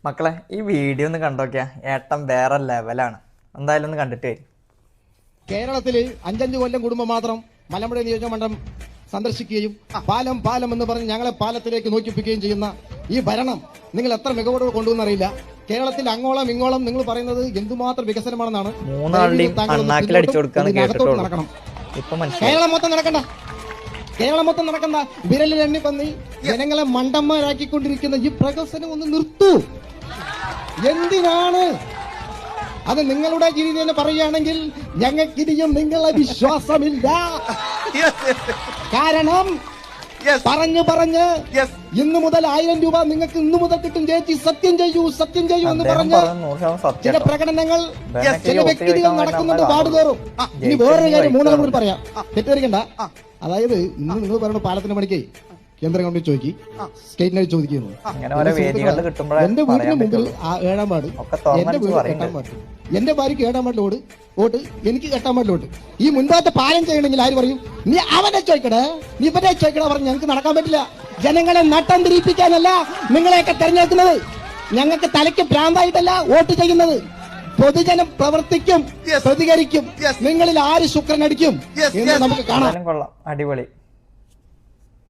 മക്കളെ ഈ വീഡിയോ ഒന്ന് കണ്ടോക്കിയാ ഏട്ടൻ വേറെ ലെവലാണ്. എന്തായാലും ഒന്ന് കണ്ടിട്ട് വരും. കേരളത്തില് 5 കൊല്ലം കുടുംബം മാത്രം മലമ്പുഴ നിയോജകമണ്ഡലം സന്ദർശിക്കുകയും പാലം പാലം എന്ന് പറഞ്ഞ് ഞങ്ങളെ പാലത്തിലേക്ക് നോക്കിപ്പിക്കുകയും ചെയ്യുന്ന ഈ ഭരണം നിങ്ങൾ എത്ര മികവോടെ കൊണ്ടുവന്നറിയില്ല. കേരളത്തിൽ അങ്ങോളം ഇങ്ങോളം നിങ്ങൾ പറയുന്നത് എന്തുമാത്രം വികസനമാണെന്നാണ്. നടക്കണം. കേരളം മൊത്തം നടക്കണ്ട, കേരളം മൊത്തം നടക്കണ്ട. വിരലിൽ എണ്ണി പന്നി ജനങ്ങളെ മണ്ടന്മാരാക്കിക്കൊണ്ടിരിക്കുന്ന ഈ പ്രഹസനം ഒന്ന് നിർത്തൂ. എന്തിനാണ് അത്? നിങ്ങളുടെ രീതി തന്നെ പറയുകയാണെങ്കിൽ ഞങ്ങൾക്കിനിയും നിങ്ങളെ വിശ്വാസമില്ല. കാരണം പറഞ്ഞു പറഞ്ഞ് ഇന്ന് മുതൽ 1000 രൂപ നിങ്ങൾക്ക് ഇന്ന് മുതൽ കിട്ടും ചേച്ചി, സത്യം ചെയ്യൂ സത്യം ചെയ്യൂ എന്ന് പറഞ്ഞ് ചില പ്രകടനങ്ങൾ ചില വ്യക്തികൾ നടക്കുന്നുണ്ട് വാർഡ് തോറും. ഇനി വേറൊരു കാര്യം മൂന്നാം കൂടി പറയാം, തെറ്റിദ്ധരിക്കണ്ട. അതായത് ഇന്ന് നിങ്ങൾ പറയുന്ന പാലത്തിന്റെ പണിക്ക് കേന്ദ്ര ഗവൺമെന്റ് ചോദിക്കും, സ്റ്റേറ്റിനെ ചോദിക്കുന്നു. എന്റെ വീടിന് മുമ്പിൽ 7-ാം വാർഡ്, എന്റെ വീട് 8-ാം വാർഡ്, എന്റെ ഭാര്യക്ക് 7-ാം വാർഡിൽ വോട്ട്, എനിക്ക് 8-ാം വാർഡിൽ വോട്ട്. ഈ മുൻപാകത്തെ പാലം ചെയ്യണമെങ്കിൽ ആര് പറയും? നീ അവനെ ചോദിക്കടേ, നീ ഇവരെ ചോദിക്കട പറഞ്ഞ് ഞങ്ങൾക്ക് നടക്കാൻ പറ്റില്ല. ജനങ്ങളെ നട്ടം തിരിപ്പിക്കാനല്ല നിങ്ങളെയൊക്കെ തെരഞ്ഞെടുക്കുന്നത്. ഞങ്ങൾക്ക് തലയ്ക്ക് ഭ്രാന്തായിട്ടല്ല വോട്ട് ചെയ്യുന്നത്. പൊതുജനം പ്രവർത്തിക്കും, പ്രതികരിക്കും. നിങ്ങളിൽ ആര് ശുക്രനടിക്കും എന്ന് നമുക്ക് കാണാം. അടിപൊളി.